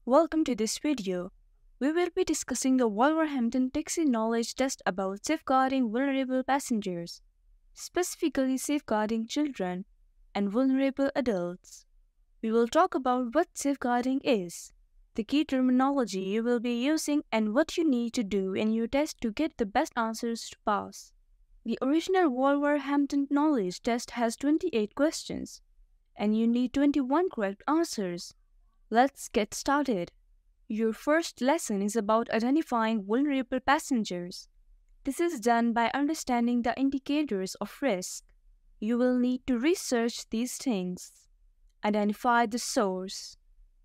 Welcome to this video. We will be discussing the Wolverhampton Taxi Knowledge Test about safeguarding vulnerable passengers, specifically safeguarding children and vulnerable adults. We will talk about what safeguarding is, the key terminology you will be using, and what you need to do in your test to get the best answers to pass. The original Wolverhampton Knowledge Test has 28 questions, and you need 21 correct answers. Let's get started. Your first lesson is about identifying vulnerable passengers. This is done by understanding the indicators of risk. You will need to research these things. Identify the source,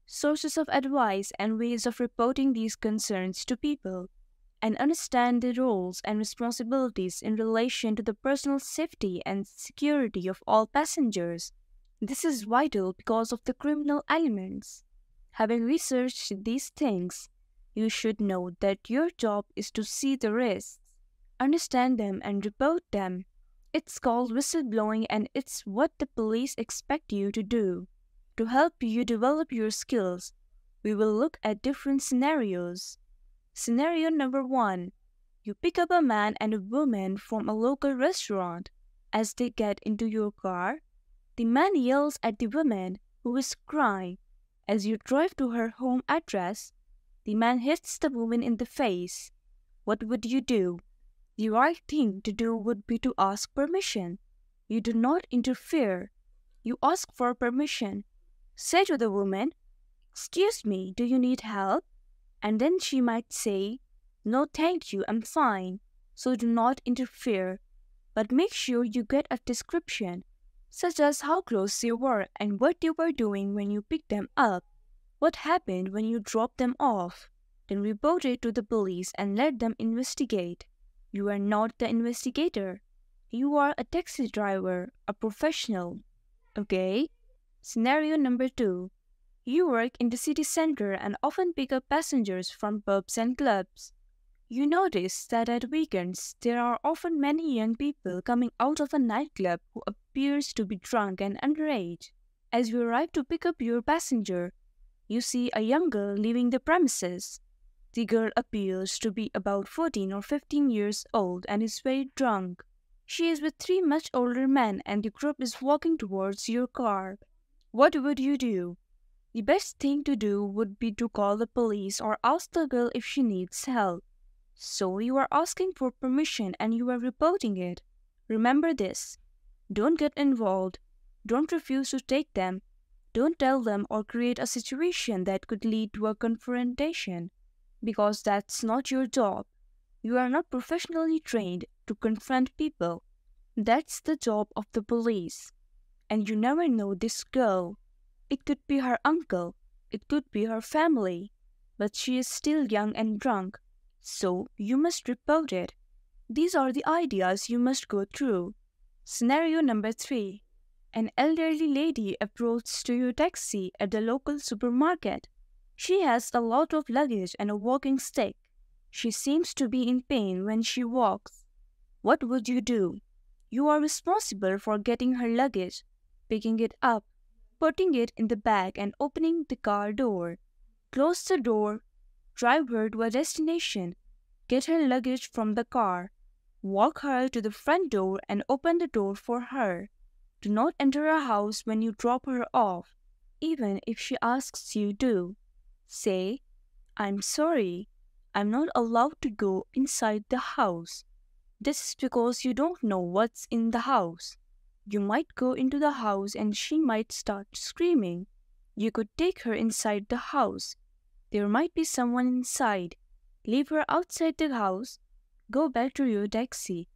sources of advice and ways of reporting these concerns to people, and understand the roles and responsibilities in relation to the personal safety and security of all passengers. This is vital because of the criminal elements. Having researched these things, you should know that your job is to see the risks, understand them, and report them. It's called whistleblowing, and it's what the police expect you to do. To help you develop your skills, we will look at different scenarios. Scenario number 1. You pick up a man and a woman from a local restaurant. As they get into your car, the man yells at the woman, who is crying. As you drive to her home address, the man hits the woman in the face. What would you do? The right thing to do would be to ask permission. You do not interfere. You ask for permission. Say to the woman, "Excuse me, do you need help?" And then she might say, "No, thank you, I'm fine." So do not interfere. But make sure you get a description, such as how close you were and what you were doing when you picked them up. What happened when you dropped them off? Then report it to the police and let them investigate. You are not the investigator. You are a taxi driver, a professional. Okay? Scenario number 2. You work in the city center and often pick up passengers from pubs and clubs. You notice that at weekends there are often many young people coming out of a nightclub who appears to be drunk and underage. As you arrive to pick up your passenger, you see a young girl leaving the premises. The girl appears to be about 14 or 15 years old and is very drunk. She is with 3 much older men and the group is walking towards your car. What would you do? The best thing to do would be to call the police or ask the girl if she needs help. So you are asking for permission and you are reporting it. Remember this. Don't get involved. Don't refuse to take them. Don't tell them or create a situation that could lead to a confrontation, because that's not your job. You are not professionally trained to confront people. That's the job of the police. And you never know this girl. It could be her uncle. It could be her family. But she is still young and drunk. So you must report it. These are the ideas you must go through. Scenario number 3. An elderly lady approaches to your taxi at the local supermarket. She has a lot of luggage and a walking stick. She seems to be in pain when she walks. What would you do? You are responsible for getting her luggage, picking it up, putting it in the bag and opening the car door. Close the door. Drive her to a destination. Get her luggage from the car. Walk her to the front door and open the door for her. Do not enter a house when you drop her off, even if she asks you to. Say, "I'm sorry, I'm not allowed to go inside the house. This is because you don't know what's in the house." You might go into the house and she might start screaming. You could take her inside the house. There might be someone inside. Leave her outside the house. Go back to your taxi.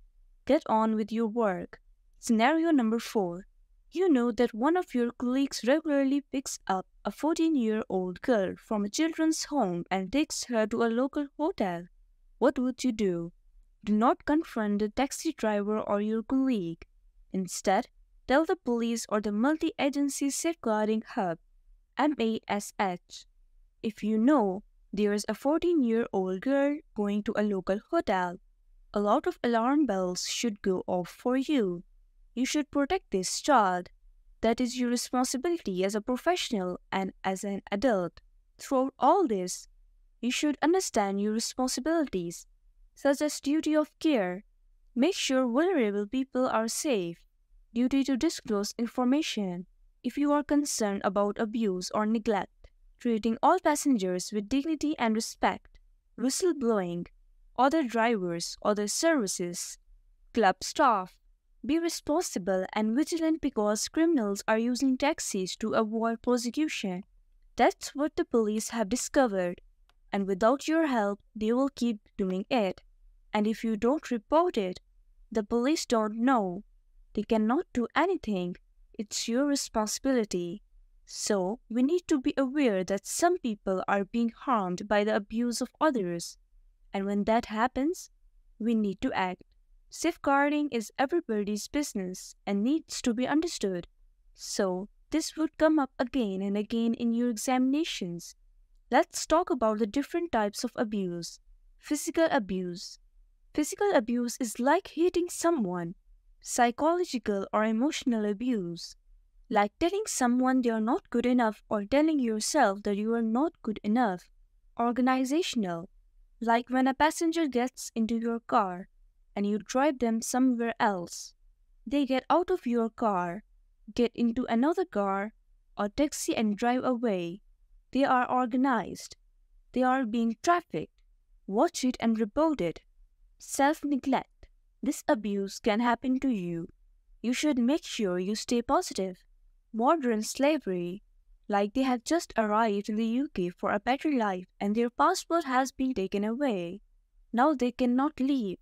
Get on with your work. Scenario number 4. You know that one of your colleagues regularly picks up a 14-year-old girl from a children's home and takes her to a local hotel. What would you do? Do not confront the taxi driver or your colleague. Instead, tell the police or the Multi-Agency Safeguarding Hub, MASH. If you know there's a 14-year-old girl going to a local hotel, a lot of alarm bells should go off for you. You should protect this child. That is your responsibility as a professional and as an adult. Throughout all this, you should understand your responsibilities, such as duty of care, make sure vulnerable people are safe, duty to disclose information if you are concerned about abuse or neglect, treating all passengers with dignity and respect, whistleblowing, other drivers, other services, club staff. Be responsible and vigilant because criminals are using taxis to avoid prosecution. That's what the police have discovered, and without your help, they will keep doing it. And if you don't report it, the police don't know. They cannot do anything. It's your responsibility. So, we need to be aware that some people are being harmed by the abuse of others. And when that happens, we need to act. Safeguarding is everybody's business and needs to be understood. So, this would come up again and again in your examinations. Let's talk about the different types of abuse. Physical abuse. Physical abuse is like hitting someone. Psychological or emotional abuse, like telling someone they are not good enough or telling yourself that you are not good enough. Organizational, like when a passenger gets into your car and you drive them somewhere else. They get out of your car, get into another car or taxi and drive away. They are organized. They are being trafficked. Watch it and report it. Self-neglect. This abuse can happen to you. You should make sure you stay positive. Modern slavery, like they have just arrived in the UK for a better life and their passport has been taken away. Now they cannot leave.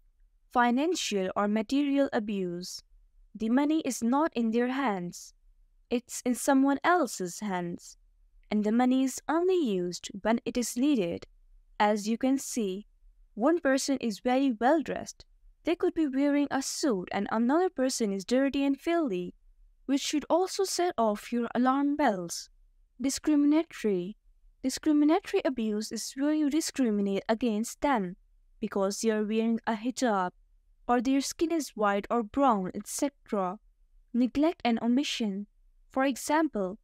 Financial or material abuse. The money is not in their hands. It's in someone else's hands. And the money is only used when it is needed. As you can see, one person is very well dressed. They could be wearing a suit and another person is dirty and filthy, which should also set off your alarm bells. Discriminatory. Discriminatory abuse is where you discriminate against them because they are wearing a hijab or their skin is white or brown, etc. Neglect and omission. For example,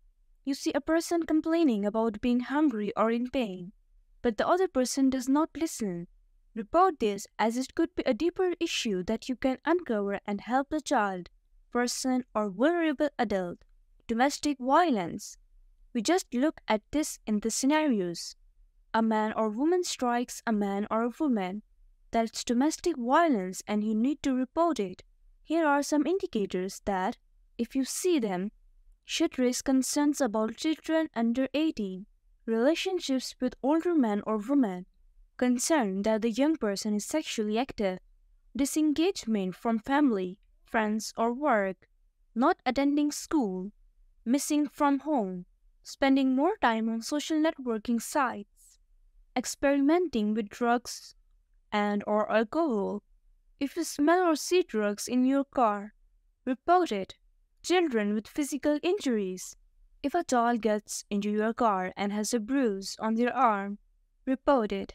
you see a person complaining about being hungry or in pain, but the other person does not listen. Report this as it could be a deeper issue that you can uncover and help the child, person, or vulnerable adult. Domestic violence. We just look at this in the scenarios. A man or woman strikes a man or a woman. That's domestic violence and you need to report it. Here are some indicators that, if you see them, should raise concerns about children under 18, relationships with older men or women, concern that the young person is sexually active, disengagement from family, friends, or work, not attending school, missing from home, spending more time on social networking sites, experimenting with drugs and/or alcohol. If you smell or see drugs in your car, report it. Children with physical injuries. If a child gets into your car and has a bruise on their arm, report it.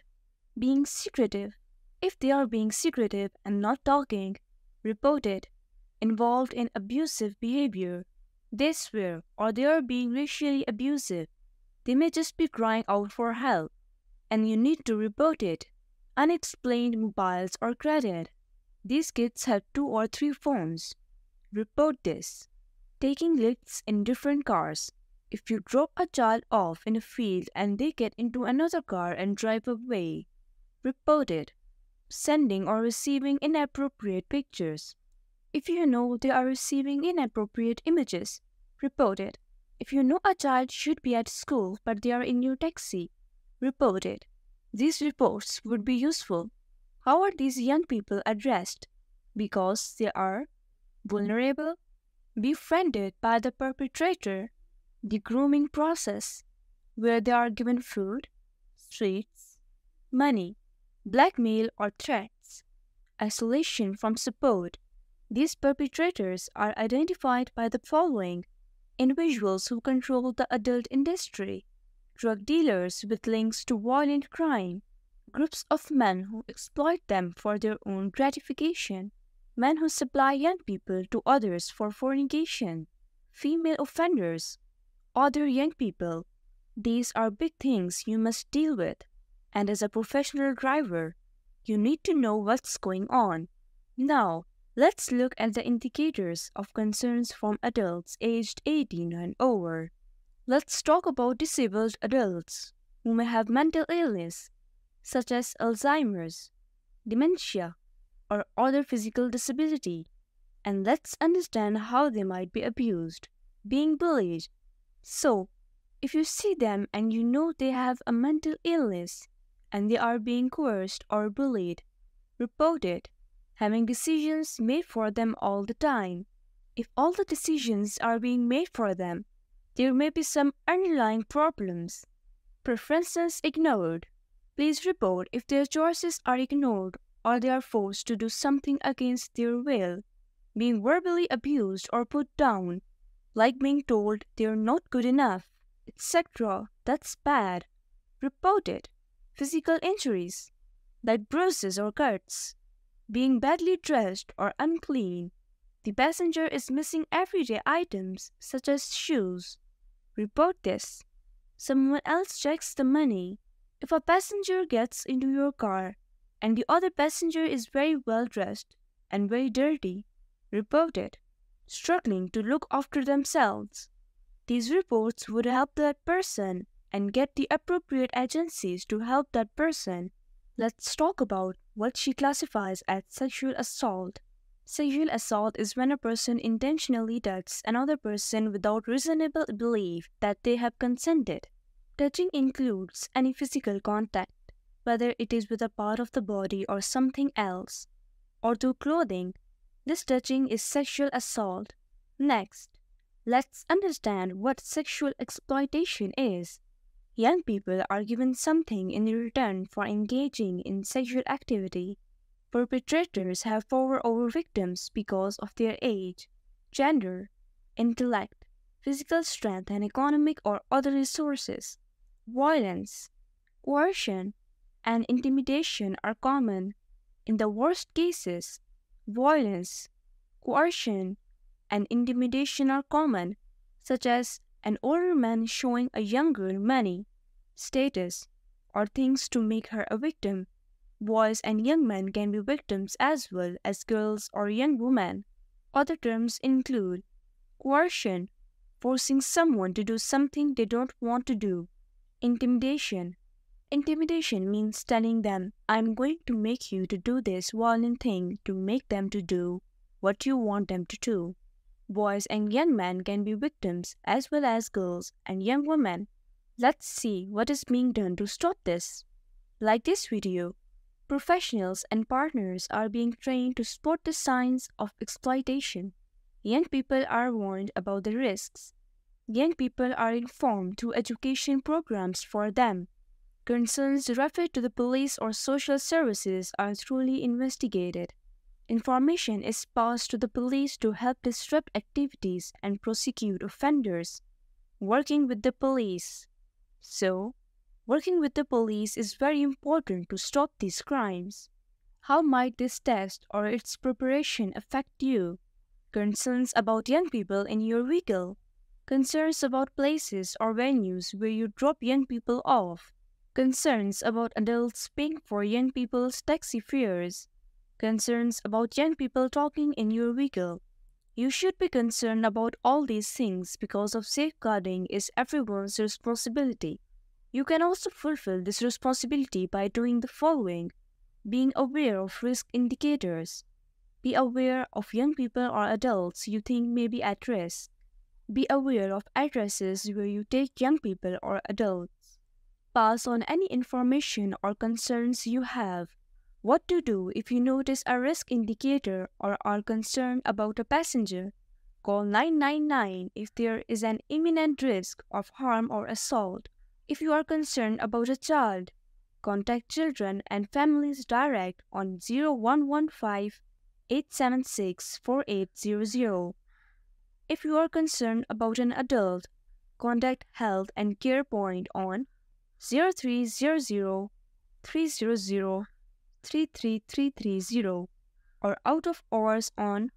Being secretive. If they are being secretive and not talking, report it. Involved in abusive behavior. They swear or they are being racially abusive. They may just be crying out for help, and you need to report it. Unexplained mobiles or credit. These kids have 2 or 3 phones. Report this. Taking lifts in different cars. If you drop a child off in a field and they get into another car and drive away, report it. Sending or receiving inappropriate pictures. If you know they are receiving inappropriate images, report it. If you know a child should be at school but they are in your taxi, report it. These reports would be useful. How are these young people addressed? Because they are vulnerable, befriended by the perpetrator, the grooming process, where they are given food, treats, money, blackmail or threats, isolation from support. These perpetrators are identified by the following: individuals who control the adult industry, drug dealers with links to violent crime, groups of men who exploit them for their own gratification, men who supply young people to others for fornication, female offenders, other young people, These are big things you must deal with, and as a professional driver, you need to know what's going on. Now, let's look at the indicators of concerns from adults aged 18 and over. Let's talk about disabled adults who may have mental illness, such as Alzheimer's, dementia, or other physical disability, and let's understand how they might be abused, being bullied. So, if you see them and you know they have a mental illness and they are being coerced or bullied, report it, having decisions made for them all the time. If all the decisions are being made for them, there may be some underlying problems. Preferences ignored. Please report if their choices are ignored or they are forced to do something against their will, being verbally abused or put down, like being told they're not good enough, etc. That's bad. Report it. Physical injuries, like bruises or cuts, being badly dressed or unclean. The passenger is missing everyday items such as shoes. Report this. Someone else checks the money. If a passenger gets into your car and the other passenger is very well dressed and very dirty, report it. Struggling to look after themselves. These reports would help that person and get the appropriate agencies to help that person. Let's talk about what she classifies as sexual assault. Sexual assault is when a person intentionally touches another person without reasonable belief that they have consented. Touching includes any physical contact, whether it is with a part of the body or something else, or through clothing. This touching is sexual assault. Next, let's understand what sexual exploitation is. Young people are given something in return for engaging in sexual activity. Perpetrators have power over victims because of their age, gender, intellect, physical strength, and economic or other resources. Violence, coercion, and intimidation are common. In the worst cases, violence, coercion, and intimidation are common, such as an older man showing a young girl money, status, or things to make her a victim. Boys and young men can be victims as well as girls or young women. Other terms include coercion, forcing someone to do something they don't want to do. Intimidation. Intimidation means telling them, I'm going to make you to do this violent thing to make them to do what you want them to do. Boys and young men can be victims as well as girls and young women. Let's see what is being done to stop this. Like this video, professionals and partners are being trained to spot the signs of exploitation. Young people are warned about the risks. Young people are informed through education programs for them. Concerns referred to the police or social services are thoroughly investigated. Information is passed to the police to help disrupt activities and prosecute offenders. Working with the police. So, working with the police is very important to stop these crimes. How might this test or its preparation affect you? Concerns about young people in your vehicle. Concerns about places or venues where you drop young people off. Concerns about adults paying for young people's taxi fares. Concerns about young people talking in your vehicle. You should be concerned about all these things because of safeguarding is everyone's responsibility. You can also fulfill this responsibility by doing the following. Being aware of risk indicators. Be aware of young people or adults you think may be at risk. Be aware of addresses where you take young people or adults. Pass on any information or concerns you have. What to do if you notice a risk indicator or are concerned about a passenger. Call 999 if there is an imminent risk of harm or assault. If you are concerned about a child, contact Children and Families Direct on 0115 876 4800. If you are concerned about an adult, contact Health and Care Point on 0300 300 33330 or out of hours on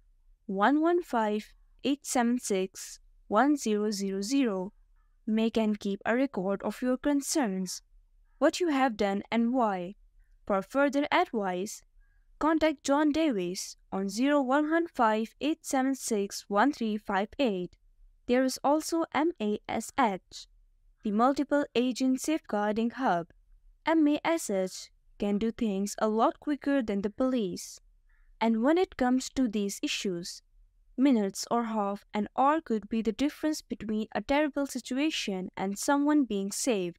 115 876 1000. Make and keep a record of your concerns, what you have done and why. For further advice, contact John Davis on 0115-876-1358. There is also MASH, the Multiple Agent Safeguarding Hub. MASH can do things a lot quicker than the police. And when it comes to these issues, minutes or half an hour could be the difference between a terrible situation and someone being saved.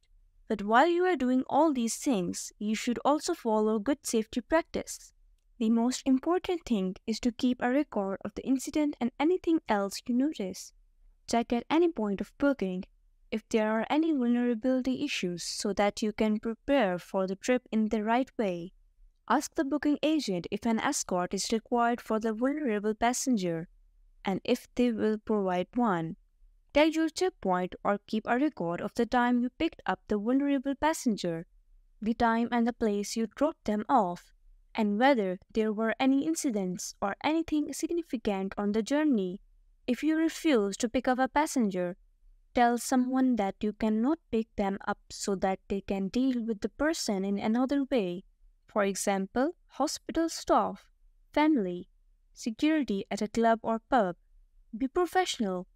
But while you are doing all these things, you should also follow good safety practice. The most important thing is to keep a record of the incident and anything else you notice. Check at any point of booking if there are any vulnerability issues so that you can prepare for the trip in the right way. Ask the booking agent if an escort is required for the vulnerable passenger and if they will provide one. Tag your checkpoint or keep a record of the time you picked up the vulnerable passenger, the time and the place you dropped them off, and whether there were any incidents or anything significant on the journey. If you refuse to pick up a passenger, tell someone that you cannot pick them up so that they can deal with the person in another way. For example, hospital staff, family, security at a club or pub. Be professional.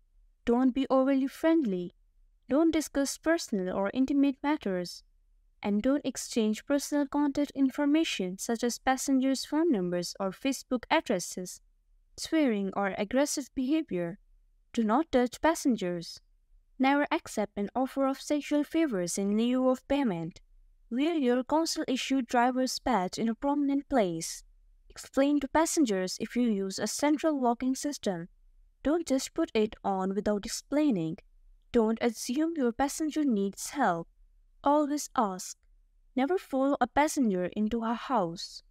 Don't be overly friendly. Don't discuss personal or intimate matters. And don't exchange personal contact information such as passengers' phone numbers or Facebook addresses. Swearing or aggressive behavior. Do not touch passengers. Never accept an offer of sexual favors in lieu of payment. Wear your council-issued driver's badge in a prominent place. Explain to passengers if you use a central locking system. Don't just put it on without explaining. Don't assume your passenger needs help. Always ask. Never follow a passenger into a house.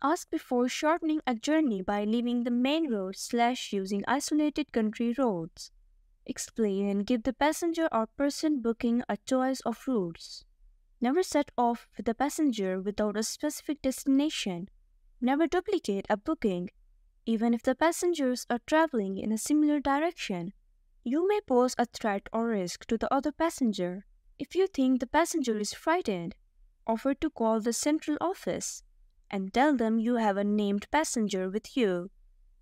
Ask before shortening a journey by leaving the main road / using isolated country roads. Explain and give the passenger or person booking a choice of routes. Never set off with a passenger without a specific destination. Never duplicate a booking, even if the passengers are traveling in a similar direction. You may pose a threat or risk to the other passenger. If you think the passenger is frightened, offer to call the central office and tell them you have a named passenger with you,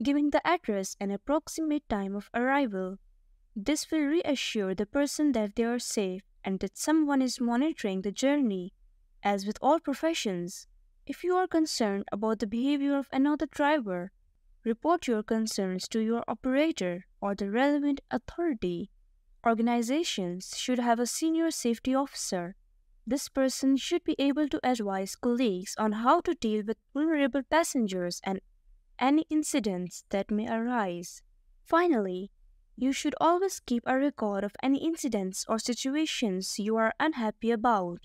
giving the address and approximate time of arrival. This will reassure the person that they are safe and that someone is monitoring the journey. As with all professions, if you are concerned about the behavior of another driver, report your concerns to your operator or the relevant authority. Organizations should have a senior safety officer. This person should be able to advise colleagues on how to deal with vulnerable passengers and any incidents that may arise. Finally, you should always keep a record of any incidents or situations you are unhappy about.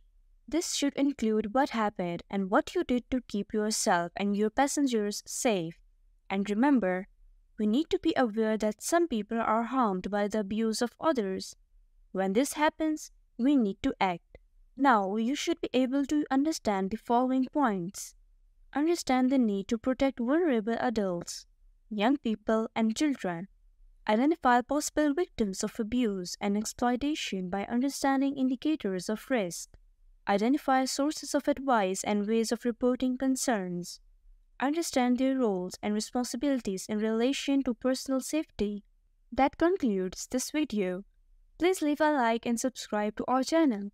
This should include what happened and what you did to keep yourself and your passengers safe. And remember, we need to be aware that some people are harmed by the abuse of others. When this happens, we need to act. Now, you should be able to understand the following points. Understand the need to protect vulnerable adults, young people, and children. Identify possible victims of abuse and exploitation by understanding indicators of risk. Identify sources of advice and ways of reporting concerns. Understand their roles and responsibilities in relation to personal safety. That concludes this video. Please leave a like and subscribe to our channel.